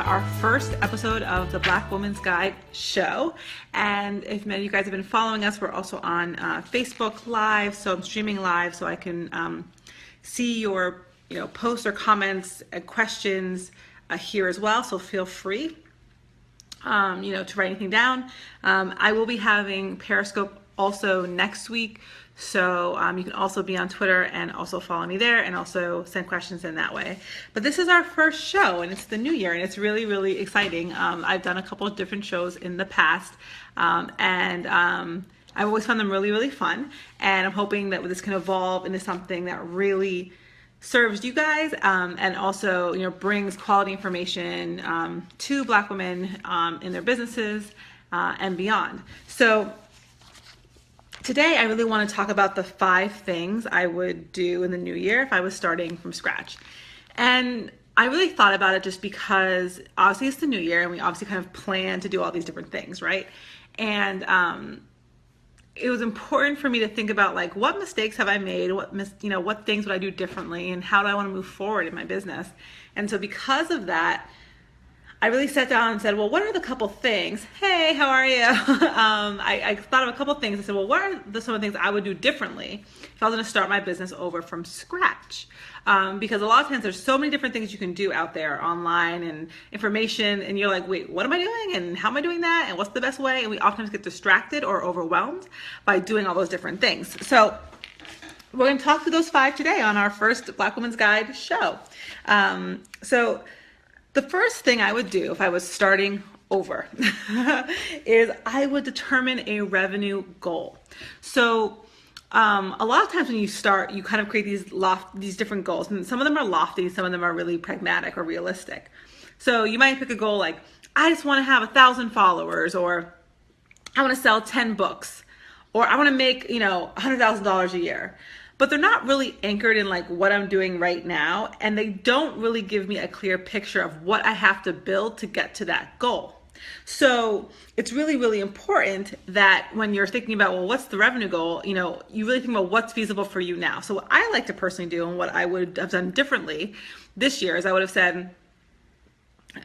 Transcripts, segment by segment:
our first episode of the Black Woman's Guide show. And if many of you guys have been following us, we're also on Facebook Live. So I'm streaming live so I can see your posts or comments and questions here as well. So feel free to write anything down. I will be having Periscope also next week. So you can also be on Twitter and also follow me there and also send questions in that way. But this is our first show and it's the new year and it's really, really exciting. I've done a couple of different shows in the past and I've always found them really, really fun. And I'm hoping that this can evolve into something that really serves you guys and also brings quality information to Black women in their businesses and beyond. So today I really want to talk about the 5 things I would do in the new year if I was starting from scratch. And I really thought about it just because obviously it's the new year and we obviously kind of plan to do all these different things, right? And it was important for me to think about like what mistakes have I made, what things would I do differently, and how do I want to move forward in my business. And so because of that, I really sat down and said, well, what are the couple things? Hey, how are you? I thought of a couple things. I said, well, what are some of the things I would do differently if I was going to start my business over from scratch? Because a lot of times there's so many different things you can do out there online and information, and you're like, wait, what am I doing? And how am I doing that? And what's the best way? And we oftentimes get distracted or overwhelmed by doing all those different things. So we're going to talk through those 5 today on our first Black Women's Guide show. So the first thing I would do if I was starting over is I would determine a revenue goal. So a lot of times when you start, you kind of create these different goals, and some of them are lofty, some of them are really pragmatic or realistic. So you might pick a goal like, I just want to have 1,000 followers, or I want to sell 10 books, or I want to make $100,000 a year. But they're not really anchored in like what I'm doing right now, and they don't really give me a clear picture of what I have to build to get to that goal. So it's really, really important that when you're thinking about, well, what's the revenue goal, you really think about what's feasible for you now. So what I like to personally do and what I would have done differently this year is I would have said,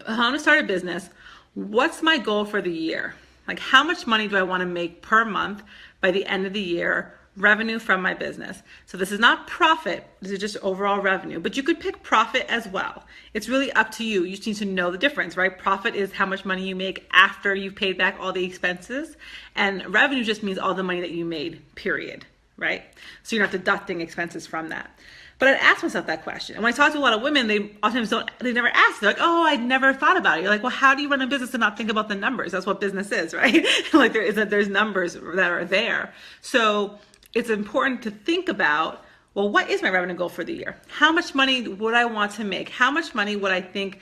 I'm going to start a business. What's my goal for the year? Like, how much money do I want to make per month by the end of the year? Revenue from my business. So this is not profit, this is just overall revenue, but you could pick profit as well. It's really up to you. You just need to know the difference, right? Profit is how much money you make after you've paid back all the expenses, and revenue just means all the money that you made, period, right? So you're not deducting expenses from that. But I'd ask myself that question. And when I talk to a lot of women, they oftentimes they never ask. They're like, oh, I never thought about it. You're like, well, how do you run a business and not think about the numbers? That's what business is, right? Like there's numbers that are there. So it's important to think about, well, what is my revenue goal for the year? How much money would I want to make? How much money would I think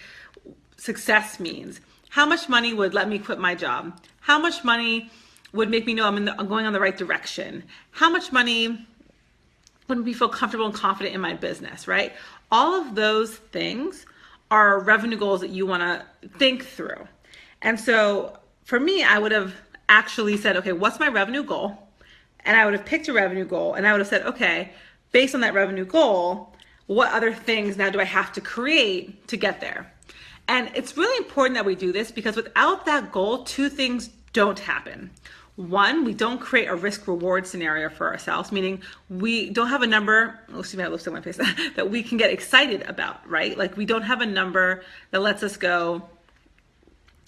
success means? How much money would let me quit my job? How much money would make me know I'm going on the right direction? How much money would make me feel comfortable and confident in my business, right? All of those things are revenue goals that you want to think through. And so for me, I would have actually said, okay, what's my revenue goal? And I would have picked a revenue goal and I would have said, okay, based on that revenue goal, what other things now do I have to create to get there? And it's really important that we do this because without that goal, 2 things don't happen. 1, we don't create a risk reward scenario for ourselves, meaning we don't have a number, see my lipstick on my face, that we can get excited about, right? Like we don't have a number that lets us go,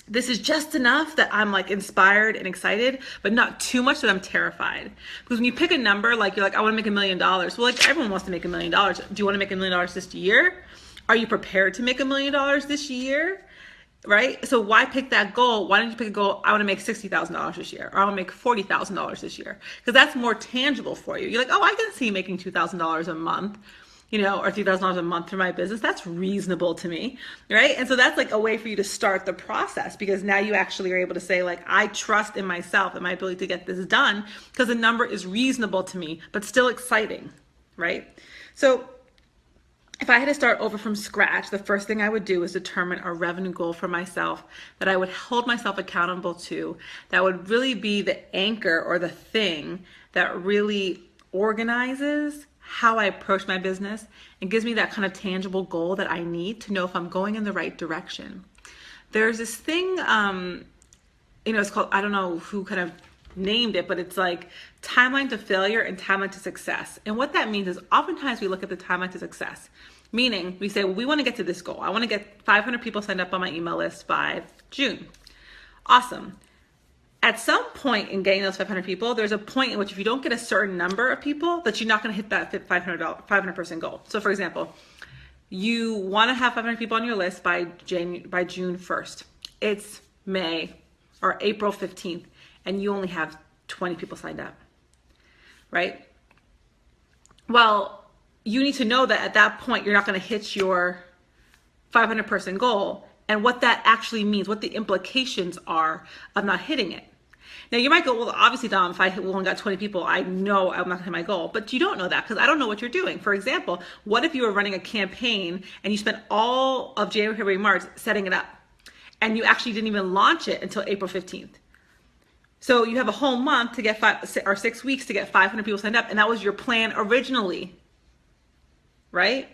this is just enough that I'm like inspired and excited, but not too much that I'm terrified. Because when you pick a number, like you're like, I want to make $1 million. Well, like everyone wants to make $1 million. Do you want to make $1 million this year? Are you prepared to make $1 million this year? Right? So why pick that goal? Why don't you pick a goal? I want to make $60,000 this year, or I want to make $40,000 this year, because that's more tangible for you. You're like, oh, I can see making $2,000 a month, or $3,000 a month for my business. That's reasonable to me, right? And so that's like a way for you to start the process, because now you actually are able to say like, I trust in myself and my ability to get this done because the number is reasonable to me, but still exciting, right? So if I had to start over from scratch, the first thing I would do is determine a revenue goal for myself that I would hold myself accountable to, that would really be the anchor or the thing that really organizes how I approach my business and gives me that kind of tangible goal that I need to know if I'm going in the right direction. There's this thing, it's called, I don't know who kind of named it, but it's like timeline to failure and timeline to success. And what that means is oftentimes we look at the timeline to success, meaning we say, well, we want to get to this goal. I want to get 500 people signed up on my email list by June. Awesome. At some point in getting those 500 people, there's a point in which if you don't get a certain number of people, that you're not going to hit that 500 person goal. So for example, you want to have 500 people on your list by June 1st. It's May or April 15th, and you only have 20 people signed up, right? Well, you need to know that at that point, you're not going to hit your 500 person goal, and what that actually means, what the implications are of not hitting it. Now you might go, well, obviously, Dom, if I only got 20 people, I know I'm not gonna hit my goal. But you don't know that because I don't know what you're doing. For example, what if you were running a campaign and you spent all of January, February, March setting it up, and you actually didn't even launch it until April 15th? So you have a whole month to get 6 weeks to get 500 people signed up, and that was your plan originally, right?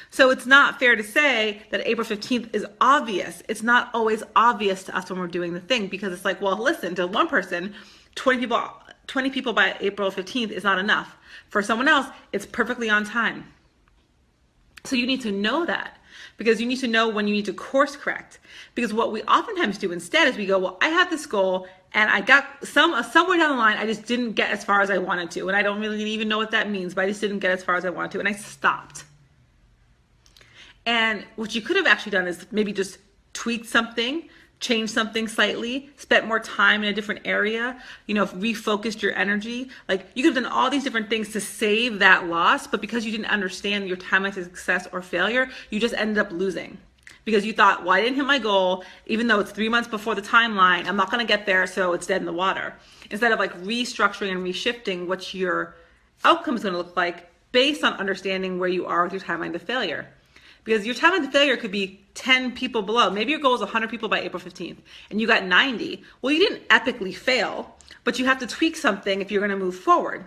So it's not fair to say that April 15th is obvious. It's not always obvious to us when we're doing the thing, because it's like, well, listen, to one person, 20 people by April 15th is not enough. For someone else, it's perfectly on time. So you need to know that, because you need to know when you need to course correct. Because what we oftentimes do instead is we go, well, I have this goal and I got somewhere down the line, I just didn't get as far as I wanted to. And I don't really even know what that means, but I just didn't get as far as I wanted to. And I stopped. And what you could have actually done is maybe just tweak something, change something slightly, spent more time in a different area, refocused your energy. Like you could have done all these different things to save that loss, but because you didn't understand your timeline to success or failure, you just ended up losing. Because you thought, well, I didn't hit my goal, even though it's 3 months before the timeline, I'm not gonna get there, so it's dead in the water. Instead of like restructuring and reshifting what your outcome is gonna look like based on understanding where you are with your timeline to failure. Because your timeline to failure could be 10 people below. Maybe your goal is 100 people by April 15th and you got 90. Well, you didn't epically fail, but you have to tweak something if you're gonna move forward.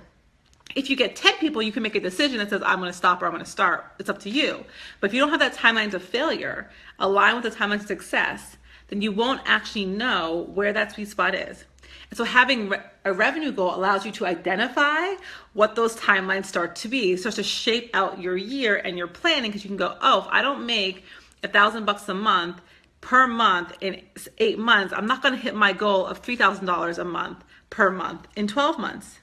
If you get 10 people, you can make a decision that says, I'm gonna stop or I'm gonna start. It's up to you. But if you don't have that timeline to failure aligned with the timeline to success, then you won't actually know where that sweet spot is. And so having a revenue goal allows you to identify what those timelines start to be. It starts to shape out your year and your planning, because you can go, oh, if I don't make $1,000 a month per month in 8 months, I'm not gonna hit my goal of $3,000 a month per month in 12 months,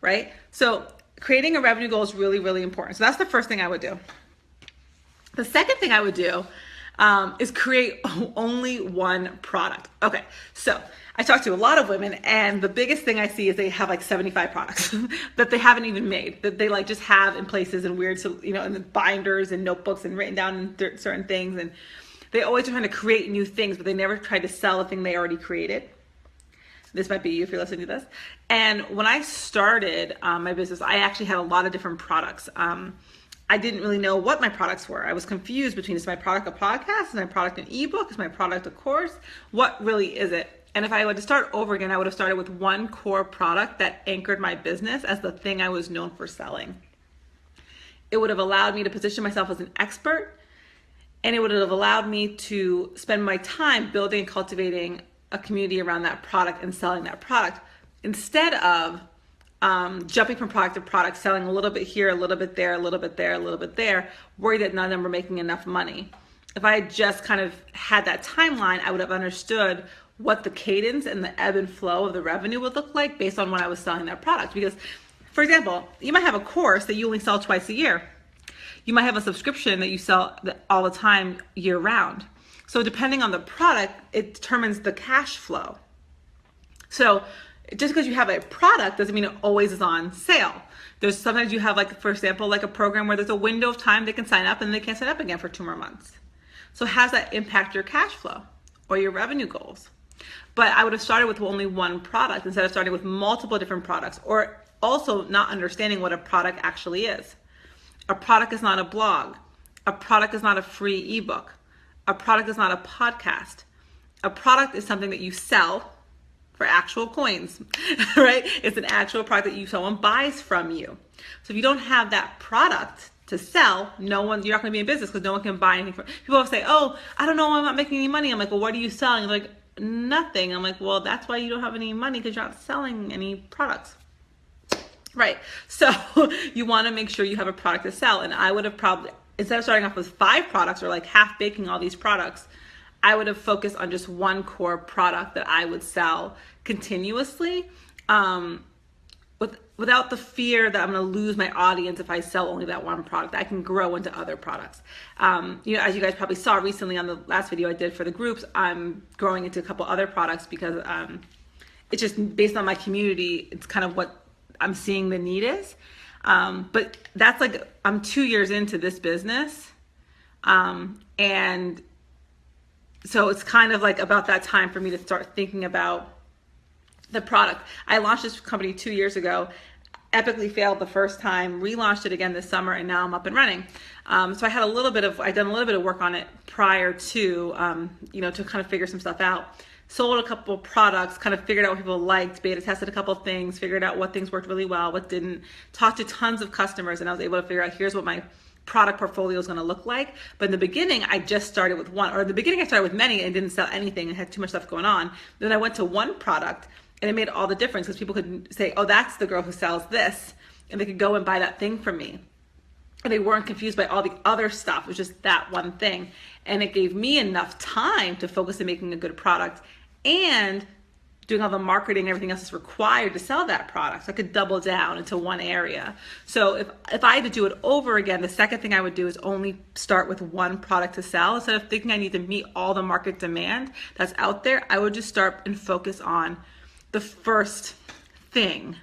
right? So creating a revenue goal is really, really important. So that's the first thing I would do. The second thing I would do is create only one product. Okay, so I talk to a lot of women, and the biggest thing I see is they have like 75 products that they haven't even made, that they like just have in places and weird, in the binders and notebooks and written down in certain things. And they always are trying to create new things, but they never try to sell a thing they already created. This might be you if you're listening to this. And when I started my business, I actually had a lot of different products. I didn't really know what my products were. I was confused between, is my product a podcast? Is my product an ebook? Is my product a course? What really is it? And if I were to start over again, I would have started with one core product that anchored my business as the thing I was known for selling. It would have allowed me to position myself as an expert, and it would have allowed me to spend my time building and cultivating a community around that product and selling that product, instead of jumping from product to product, selling a little bit here, a little bit there, a little bit there, a little bit there, worried that none of them were making enough money. If I had just kind of had that timeline, I would have understood what the cadence and the ebb and flow of the revenue would look like based on when I was selling that product. Because, for example, you might have a course that you only sell twice a year. You might have a subscription that you sell all the time, year round. So depending on the product, it determines the cash flow. So just because you have a product doesn't mean it always is on sale. There's sometimes you have, like, for example, like a program where there's a window of time they can sign up and they can't sign up again for 2 more months. So how does that impact your cash flow or your revenue goals? But I would have started with only one product instead of starting with multiple different products, or also not understanding what a product actually is. A product is not a blog. A product is not a free ebook. A product is not a podcast. A product is something that you sell for actual coins, right? It's an actual product that someone buys from you. So if you don't have that product to sell, you're not going to be in business because no one can buy anything. People will say, oh, I don't know, I'm not making any money. I'm like, well, what are you selling? They're like, nothing. I'm like, well, that's why you don't have any money, because you're not selling any products. Right. So you want to make sure you have a product to sell. And I would have probably, instead of starting off with 5 products or like half baking all these products, I would have focused on just one core product that I would sell continuously, without the fear that I'm going to lose my audience if I sell only that one product. I can grow into other products. As you guys probably saw recently on the last video I did for the groups, I'm growing into a couple other products because it's just based on my community. It's kind of what I'm seeing the need is. But that's like, I'm 2 years into this business. And so it's kind of like about that time for me to start thinking about the product. I launched this company 2 years ago, epically failed the first time, relaunched it again this summer, and now I'm up and running. So I've done a little bit of work on it prior to, to kind of figure some stuff out. Sold a couple products, kind of figured out what people liked, beta tested a couple of things, figured out what things worked really well, what didn't, talked to tons of customers, and I was able to figure out, here's what my product portfolio is going to look like. But in the beginning, I just started with one, or in the beginning I started with many and didn't sell anything and had too much stuff going on. Then I went to one product, and it made all the difference because people could say, oh, that's the girl who sells this, and they could go and buy that thing from me. And they weren't confused by all the other stuff. It was just that one thing. And it gave me enough time to focus on making a good product and doing all the marketing and everything else that's required to sell that product. So I could double down into one area. So if I had to do it over again, the second thing I would do is only start with one product to sell. Instead of thinking I need to meet all the market demand that's out there, I would just start and focus on the first thing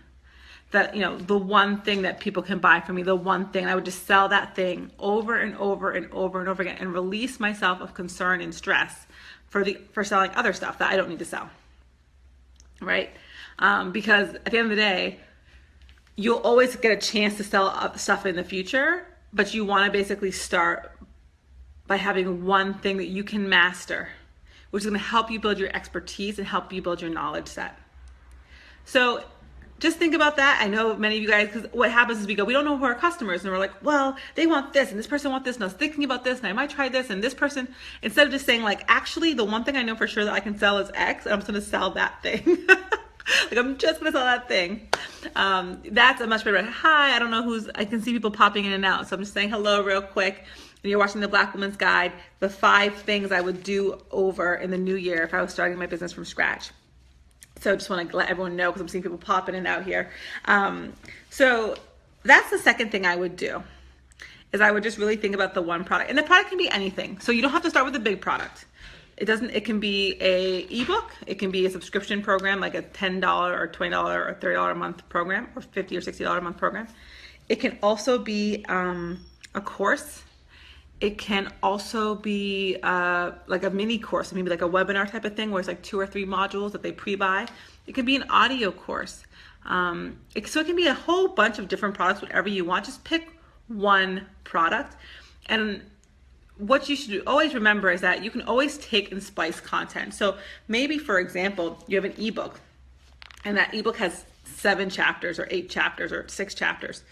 that, the one thing that people can buy from me, the one thing. I would just sell that thing over and over and over and over again and release myself of concern and stress for selling other stuff that I don't need to sell. Right? Because at the end of the day, you'll always get a chance to sell stuff in the future, but you want to basically start by having one thing that you can master, which is going to help you build your expertise and help you build your knowledge set. So just think about that. I know many of you guys, because what happens is we don't know who our customers, and we're like, well, they want this, and this person wants this, and I was thinking about this, and I might try this, and this person, instead of just saying like, actually, the one thing I know for sure that I can sell is X, and I'm just going to sell that thing. Like, I'm just going to sell that thing. That's a much better, hi, I don't know I can see people popping in and out, so I'm just saying hello real quick. And you're watching the Black Woman's Guide, the 5 things I would do over in the new year if I was starting my business from scratch. So I just want to let everyone know because I'm seeing people pop in and out here. So that's the second thing I would do, is I would just really think about the one product. And the product can be anything. So you don't have to start with a big product. It can be a ebook. It can be a subscription program, like a $10 or $20 or $30 a month program, or $50 or $60 a month program. It can also be a course. It can also be like a mini course, maybe like a webinar type of thing where it's like 2 or 3 modules that they pre-buy. It can be an audio course. So it can be a whole bunch of different products, whatever you want. Just pick one product. And what you should always remember is that you can always take and splice content. So maybe, for example, you have an ebook, and that ebook has 7 chapters or 8 chapters or 6 chapters.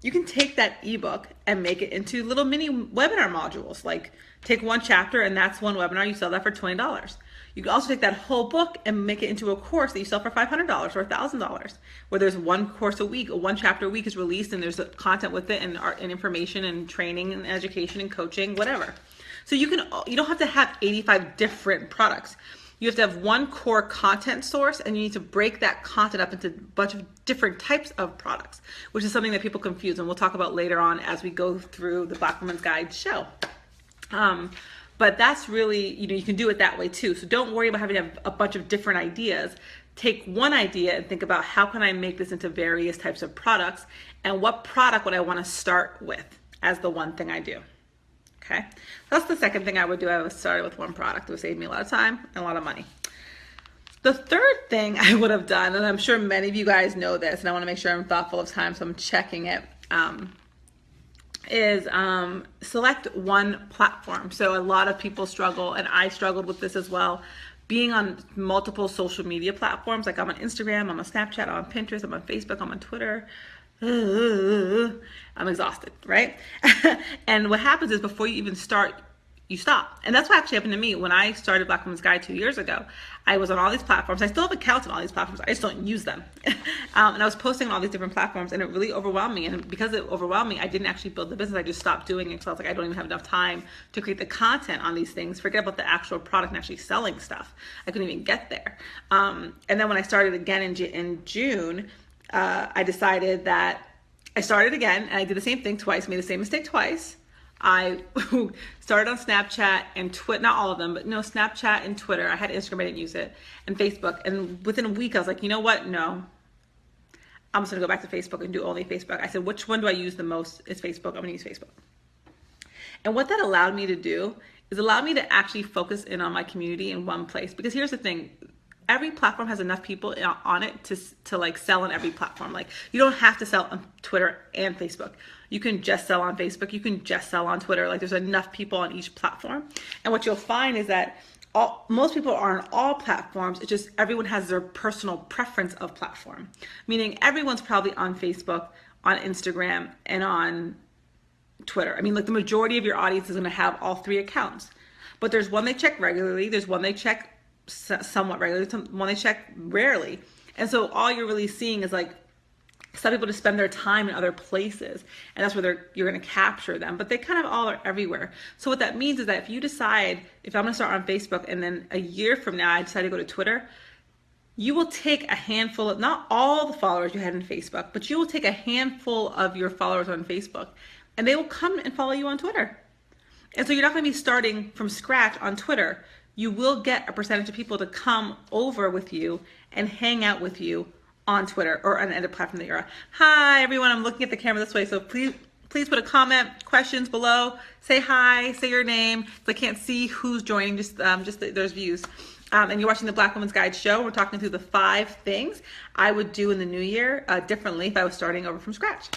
You can take that ebook and make it into little mini webinar modules. Like, take one chapter and that's one webinar, you sell that for $20. You can also take that whole book and make it into a course that you sell for $500 or $1,000, where there's one course a week, one chapter a week is released, and there's content with it, and art and information and training and education and coaching, whatever. So you don't have to have 85 different products. You have to have one core content source, and you need to break that content up into a bunch of different types of products, which is something that people confuse, and we'll talk about later on as we go through the Black Woman's Guide show. But that's really, you can do it that way too. So don't worry about having to have a bunch of different ideas. Take one idea and think about, how can I make this into various types of products, and what product would I want to start with as the one thing I do. Okay, that's the second thing I would do. I would start with one product. It would save me a lot of time and a lot of money. The third thing I would have done, and I'm sure many of you guys know this, and I want to make sure I'm thoughtful of time, so I'm checking it, is select one platform. So a lot of people struggle, and I struggled with this as well, being on multiple social media platforms. Like, I'm on Instagram, I'm on Snapchat, I'm on Pinterest, I'm on Facebook, I'm on Twitter, I'm exhausted, right? And what happens is before you even start, you stop. And that's what actually happened to me when I started Black Women's Guide 2 years ago. I was on all these platforms. I still have accounts on all these platforms. I just don't use them. And I was posting on all these different platforms, and it really overwhelmed me. And because it overwhelmed me, I didn't actually build the business. I just stopped doing it. So I was like, I don't even have enough time to create the content on these things. Forget about the actual product and actually selling stuff. I couldn't even get there. And then when I started again in June, I decided that I started again, and I did the same thing twice, made the same mistake twice. I started on Snapchat and Twitter, not all of them, but no, Snapchat and Twitter. I had Instagram, I didn't use it, and Facebook. And within a week, I was like, you know what? No, I'm just gonna go back to Facebook and do only Facebook. I said, which one do I use the most? It's Facebook. I'm gonna use Facebook. And what that allowed me to do is allowed me to actually focus in on my community in one place. Because here's the thing. Every platform has enough people on it to like sell on every platform. Like, you don't have to sell on Twitter and Facebook. You can just sell on Facebook. You can just sell on Twitter. Like, there's enough people on each platform. And what you'll find is that most people are on all platforms. It's just everyone has their personal preference of platform. Meaning everyone's probably on Facebook, on Instagram, and on Twitter. I mean, like, the majority of your audience is going to have all three accounts. But there's one they check regularly. There's one they check somewhat regularly, one they check rarely. And so all you're really seeing is like some people to spend their time in other places, and that's where you're going to capture them, but they kind of all are everywhere. So what that means is that if you decide, if I'm going to start on Facebook and then a year from now I decide to go to Twitter, you will take a handful of, not all the followers you had in Facebook, but you will take a handful of your followers on Facebook and they will come and follow you on Twitter. And so you're not going to be starting from scratch on Twitter. You will get a percentage of people to come over with you and hang out with you on Twitter or on any platform that you're on. Hi, everyone. I'm looking at the camera this way, so please put a comment, questions below. Say hi, say your name. So I can't see who's joining, just there's views. And you're watching the Black Women's Guide show. We're talking through the 5 things I would do in the new year differently if I was starting over from scratch.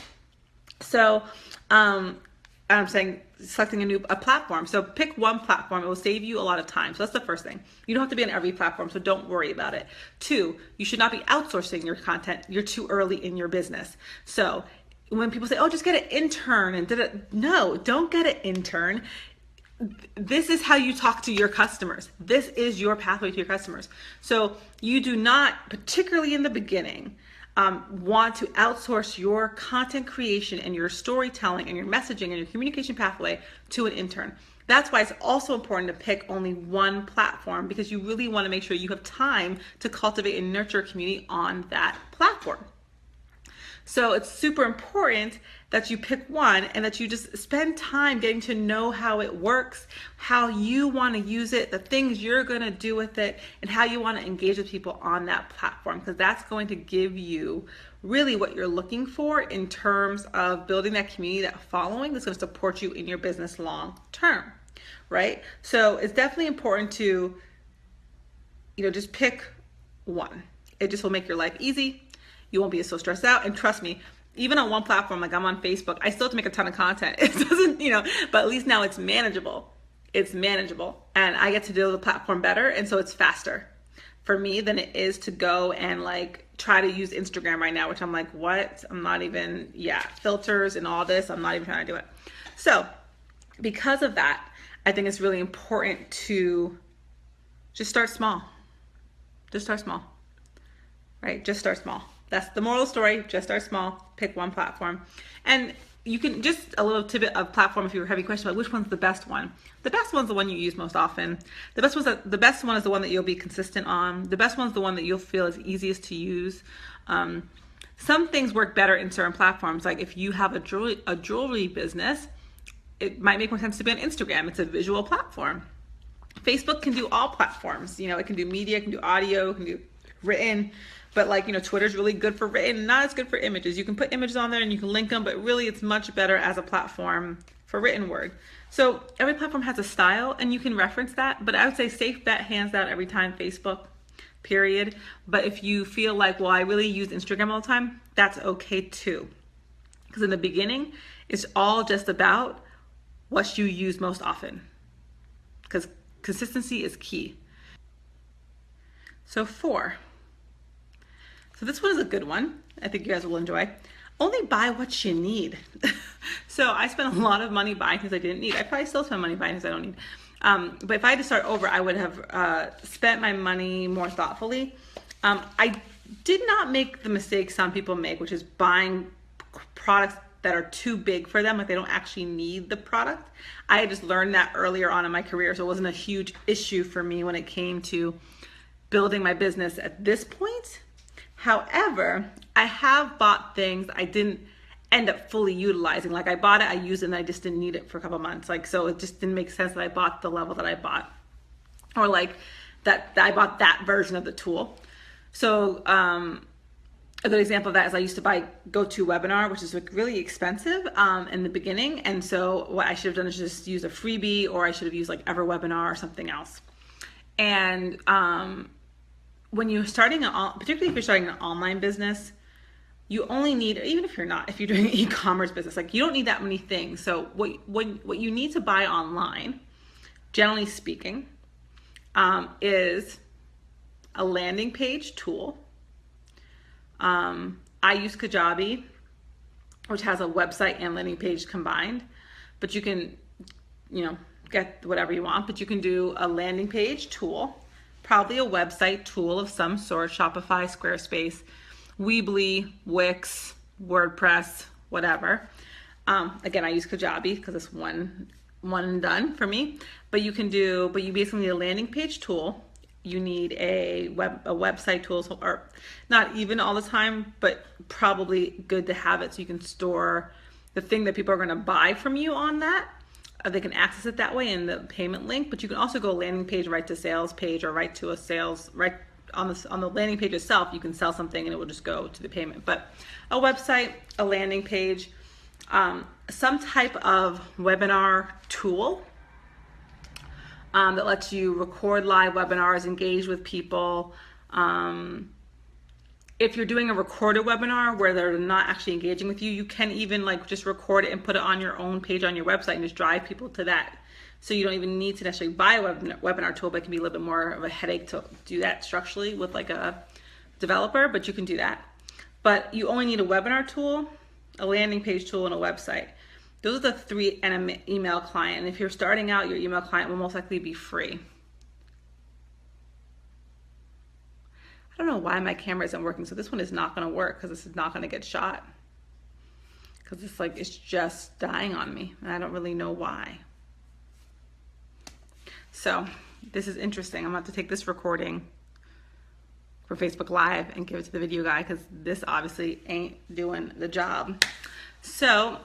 So I'm saying selecting a platform. So pick one platform. It will save you a lot of time. So that's the first thing. You don't have to be on every platform, so don't worry about it. 2, you should not be outsourcing your content. You're too early in your business. So when people say, oh, just get an intern and no, don't get an intern. This is how you talk to your customers. This is your pathway to your customers. So you do not, particularly in the beginning, want to outsource your content creation and your storytelling and your messaging and your communication pathway to an intern. That's why it's also important to pick only one platform, because you really want to make sure you have time to cultivate and nurture a community on that platform. So it's super important that you pick one and that you just spend time getting to know how it works, how you want to use it, the things you're going to do with it, and how you want to engage with people on that platform, because that's going to give you really what you're looking for in terms of building that community, that following that's going to support you in your business long term, right? So it's definitely important to, just pick one. It just will make your life easy. You won't be so stressed out. And trust me, even on one platform, like I'm on Facebook, I still have to make a ton of content. It doesn't, but at least now it's manageable. It's manageable. And I get to do the platform better. And so it's faster for me than it is to go and like try to use Instagram right now, which I'm like, what? I'm not even, filters and all this. I'm not even trying to do it. So because of that, I think it's really important to just start small. Just start small, right? Just start small. That's the moral of the story. Just start small, pick one platform. And you can just a little tidbit of platform if you have any question about which one's the best one. The best one's the one you use most often. The best one is the one that you'll be consistent on. The best one's the one that you'll feel is easiest to use. Some things work better in certain platforms. Like if you have a jewelry business, it might make more sense to be on Instagram. It's a visual platform. Facebook can do all platforms. It can do media, it can do audio, it can do written. But Twitter's really good for written, not as good for images. You can put images on there and you can link them, but really it's much better as a platform for written word. So every platform has a style and you can reference that, but I would say safe bet, hands down, every time Facebook, period. But if you feel like, well, I really use Instagram all the time, that's okay too. Because in the beginning, it's all just about what you use most often. Because consistency is key. So 4. So this one is a good one. I think you guys will enjoy. only buy what you need. So I spent a lot of money buying things I didn't need. I probably still spend money buying things I don't need. But if I had to start over, I would have spent my money more thoughtfully. I did not make the mistake some people make, which is buying products that are too big for them, like they don't actually need the product. I had just learned that earlier on in my career, so it wasn't a huge issue for me when it came to building my business at this point. However, I have bought things I didn't end up fully utilizing. Like I bought it, I used it, and I just didn't need it for a couple months. Like, so it just didn't make sense that I bought the level that I bought, or like that I bought that version of the tool. So a good example of that is I used to buy GoToWebinar, which is like really expensive in the beginning. And so what I should have done is just use a freebie, or I should have used like EverWebinar or something else. And when you're starting, particularly if you're starting an online business, you only need, even if you're not, if you're doing an e-commerce business, like you don't need that many things. So what you need to buy online, generally speaking, is a landing page tool. I use Kajabi, which has a website and landing page combined, but you can, get whatever you want, but you can do a landing page tool, probably a website tool of some sort, Shopify, Squarespace, Weebly, Wix, WordPress, whatever. Again, I use Kajabi because it's one and done for me, but you basically need a landing page tool. You need a website tool, or not even all the time, but probably good to have it so you can store the thing that people are going to buy from you on that. They can access it that way in the payment link, but you can also go landing page, right to sales page, or right to a sales, right on the landing page itself. You can sell something and it will just go to the payment. But a website, a landing page, some type of webinar tool that lets you record live webinars, engage with people. If you're doing a recorded webinar where they're not actually engaging with you, you can even like just record it and put it on your own page on your website and just drive people to that. So you don't even need to necessarily buy a webinar tool, but it can be a little bit more of a headache to do that structurally with like a developer, but you can do that. But you only need a webinar tool, a landing page tool, and a website. Those are the three, and an email client. And if you're starting out, your email client will most likely be free. I don't know why my camera isn't working, so this one is not going to work because this is not going to get shot. Because it's just dying on me, and I don't really know why. So this is interesting. I'm about to take this recording for Facebook Live and give it to the video guy because this obviously ain't doing the job. So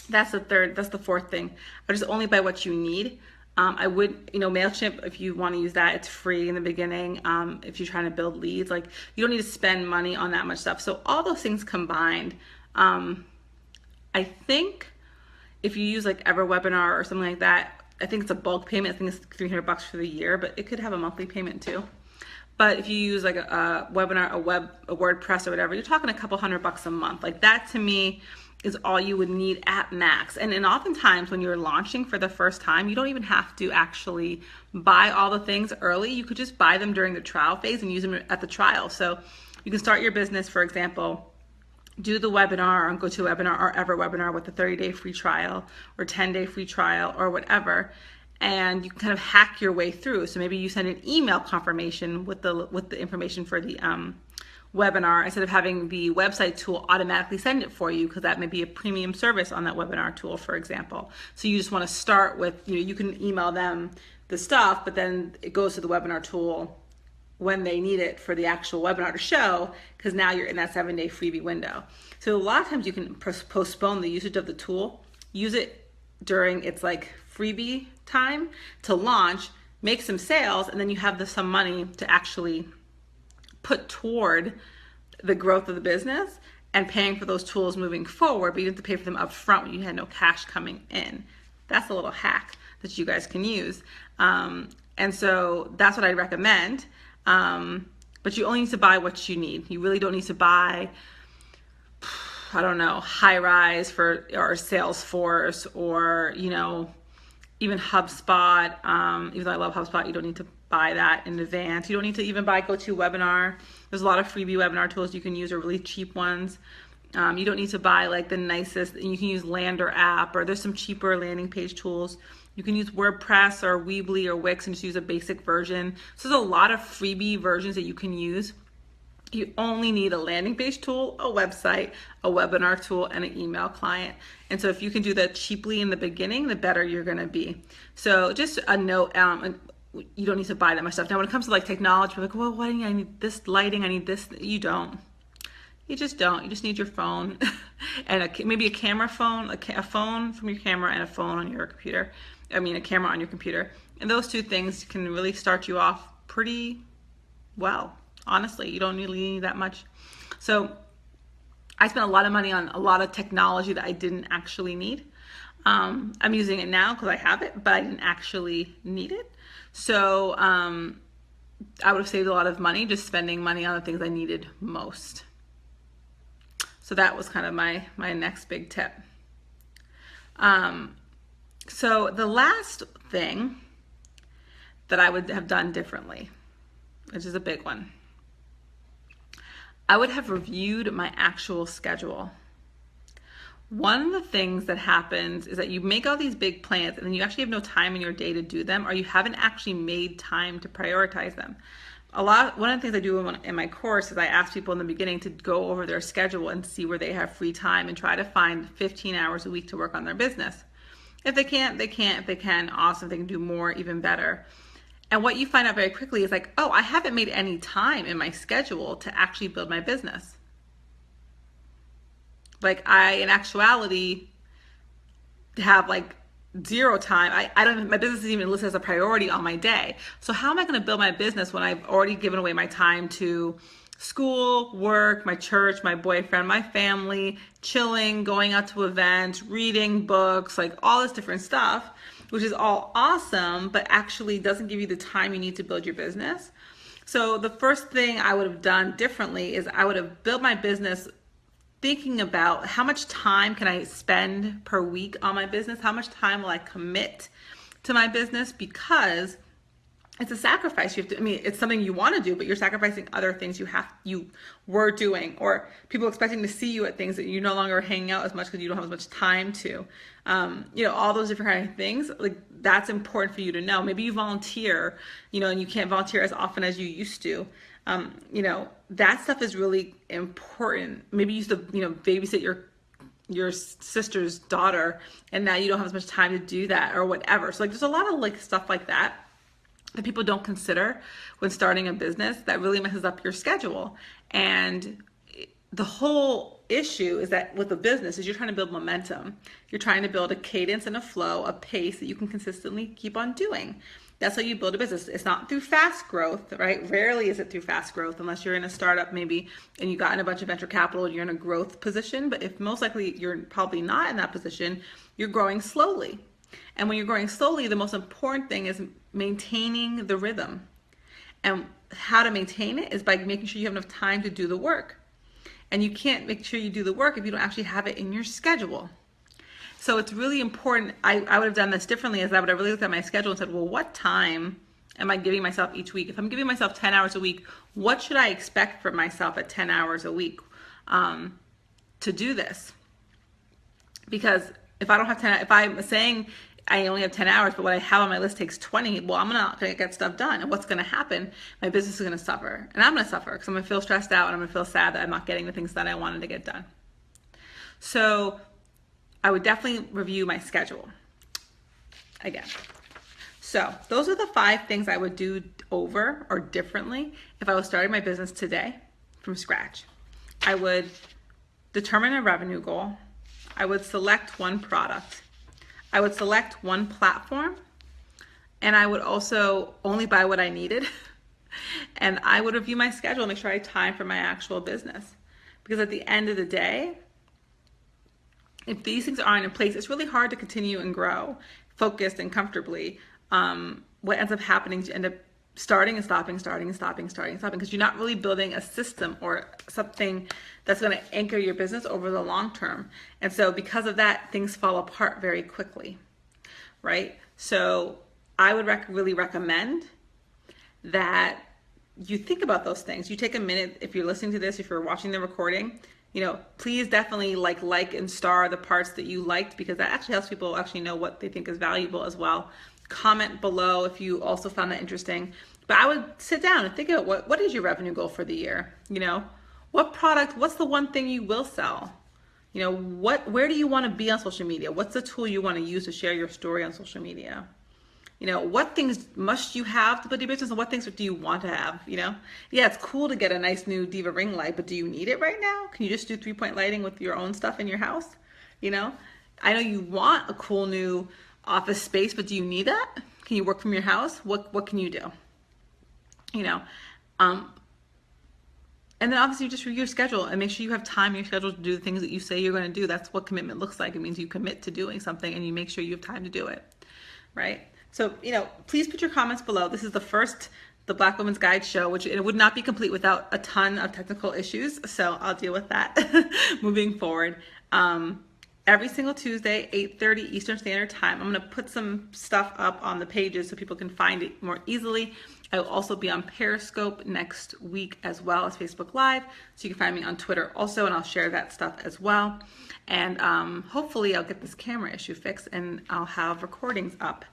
that's the fourth thing. I just only buy what you need. I would, MailChimp, if you want to use that, it's free in the beginning. If you're trying to build leads, like you don't need to spend money on that much stuff. So all those things combined, I think if you use like EverWebinar or something like that, I think it's a bulk payment. I think it's $300 for the year, but it could have a monthly payment too. But if you use like a webinar, a WordPress or whatever, you're talking a couple $100 a month. Like that to me is all you would need at max. And oftentimes when you're launching for the first time, you don't even have to actually buy all the things early. You could just buy them during the trial phase and use them at the trial. So you can start your business, for example, do the webinar on GoToWebinar or EverWebinar with a 30-day free trial or 10-day free trial or whatever. And you can kind of hack your way through. So maybe you send an email confirmation with the information for the webinar instead of having the website tool automatically send it for you, because that may be a premium service on that webinar tool, for example. So you just want to start with, you can email them the stuff, but then it goes to the webinar tool when they need it for the actual webinar to show, because now you're in that 7-day freebie window. So a lot of times you can postpone the usage of the tool, use it during its like freebie time to launch, make some sales, and then you have some money to actually put toward the growth of the business and paying for those tools moving forward, but you didn't have to pay for them up front when you had no cash coming in. That's a little hack that you guys can use. And so that's what I recommend. But you only need to buy what you need. You really don't need to buy, I don't know, Highrise or Salesforce or, even HubSpot. Even though I love HubSpot, you don't need to buy that in advance. You don't need to even buy GoToWebinar. There's a lot of freebie webinar tools you can use, or really cheap ones. You don't need to buy like the nicest. You can use Lander app, or there's some cheaper landing page tools. You can use WordPress or Weebly or Wix and just use a basic version. So there's a lot of freebie versions that you can use. You only need a landing page tool, a website, a webinar tool, and an email client. And so if you can do that cheaply in the beginning, the better you're going to be. So just a note, you don't need to buy that much stuff. Now when it comes to like technology, you're like, well, why do I need this lighting? I need this. You don't. You just don't. You just need your phone and maybe a camera phone, a phone from your camera, and a phone on your computer. I mean, a camera on your computer. And those two things can really start you off pretty well. Honestly, you don't really need that much. So I spent a lot of money on a lot of technology that I didn't actually need. I'm using it now because I have it, but I didn't actually need it. So I would have saved a lot of money just spending money on the things I needed most. So that was kind of my next big tip. So the last thing that I would have done differently, which is a big one, I would have reviewed my actual schedule. One of the things that happens is that you make all these big plans and then you actually have no time in your day to do them, or you haven't actually made time to prioritize them. One of the things I do in my course is I ask people in the beginning to go over their schedule and see where they have free time and try to find 15 hours a week to work on their business. If they can't, they can't. If they can, awesome. If they can do more, even better. And what you find out very quickly is like, oh, I haven't made any time in my schedule to actually build my business. Like in actuality, have like zero time. My business isn't even listed as a priority on my day. So how am I going to build my business when I've already given away my time to school, work, my church, my boyfriend, my family, chilling, going out to events, reading books, like all this different stuff, which is all awesome, but actually doesn't give you the time you need to build your business. So the first thing I would have done differently is I would have built my business thinking about how much time can I spend per week on my business? How much time will I commit to my business? Because it's a sacrifice. It's something you want to do, but you're sacrificing other things you were doing, or people expecting to see you at things that you no longer are hanging out as much because you don't have as much time to. All those different kind of things. Like that's important for you to know. Maybe you volunteer, and you can't volunteer as often as you used to. That stuff is really important. Maybe you used to, babysit your sister's daughter, and now you don't have as much time to do that, or whatever. So like, there's a lot of stuff like that people don't consider when starting a business that really messes up your schedule. And the whole issue is that with a business is you're trying to build momentum. You're trying to build a cadence and a flow, a pace that you can consistently keep on doing. That's how you build a business. It's not through fast growth, right? Rarely is it through fast growth unless you're in a startup maybe and you got in a bunch of venture capital and you're in a growth position. But if most likely you're probably not in that position, you're growing slowly. And when you're growing slowly, the most important thing is maintaining the rhythm. And how to maintain it is by making sure you have enough time to do the work. And you can't make sure you do the work if you don't actually have it in your schedule. So it's really important. I would have done this differently, as I would have really looked at my schedule and said, well, what time am I giving myself each week? If I'm giving myself 10 hours a week, what should I expect from myself at 10 hours a week to do this? Because if I don't have 10, if I'm saying I only have 10 hours, but what I have on my list takes 20, well, I'm not going to get stuff done. And what's going to happen? My business is going to suffer. And I'm going to suffer because I'm going to feel stressed out and I'm going to feel sad that I'm not getting the things that I wanted to get done. So I would definitely review my schedule again. So those are the 5 things I would do over or differently if I was starting my business today from scratch. I would determine a revenue goal. I would select one product. I would select one platform, and I would also only buy what I needed. And I would review my schedule and make sure I had time for my actual business. Because at the end of the day, if these things aren't in place, it's really hard to continue and grow focused and comfortably. What ends up happening is you end up starting and stopping, because you're not really building a system or something that's going to anchor your business over the long term. And so because of that, things fall apart very quickly, right? So I would really recommend that you think about those things. You take a minute, if you're listening to this, if you're watching the recording, please definitely like and star the parts that you liked, because that actually helps people actually know what they think is valuable as well. Comment below if you also found that interesting. But I would sit down and think about what is your revenue goal for the year? What product, what's the one thing you will sell? Where do you want to be on social media? What's the tool you want to use to share your story on social media? What things must you have to build your business, and what things do you want to have? Yeah, it's cool to get a nice new Diva ring light, but do you need it right now? Can you just do 3-point lighting with your own stuff in your house? I know you want a cool new office space, but do you need that? Can you work from your house? What can you do? And then obviously just review your schedule and make sure you have time in your schedule to do the things that you say you're going to do. That's what commitment looks like. It means you commit to doing something and you make sure you have time to do it, right? So, please put your comments below. This is the Black Women's Guide show, which it would not be complete without a ton of technical issues. So I'll deal with that moving forward. Every single Tuesday, 8:30 Eastern Standard Time. I'm going to put some stuff up on the pages so people can find it more easily. I will also be on Periscope next week as well as Facebook Live. So you can find me on Twitter also, and I'll share that stuff as well. And hopefully I'll get this camera issue fixed and I'll have recordings up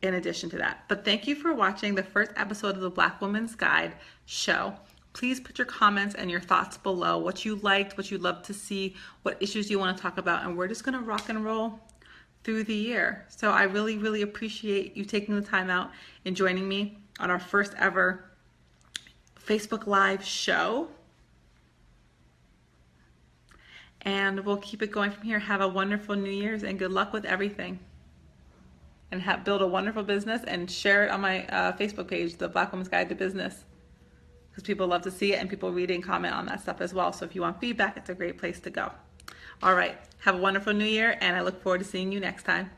in addition to that. But thank you for watching the first episode of the Black Women's Guide show. Please put your comments and your thoughts below, what you liked, what you'd love to see, what issues you want to talk about, and we're just going to rock and roll through the year. So I really, really appreciate you taking the time out and joining me on our first ever Facebook Live show. And we'll keep it going from here. Have a wonderful New Year's and good luck with everything. And build a wonderful business and share it on my Facebook page, the Black Women's Guide to Business. Because people love to see it and people read and comment on that stuff as well. So if you want feedback, it's a great place to go. All right. Have a wonderful New Year, and I look forward to seeing you next time.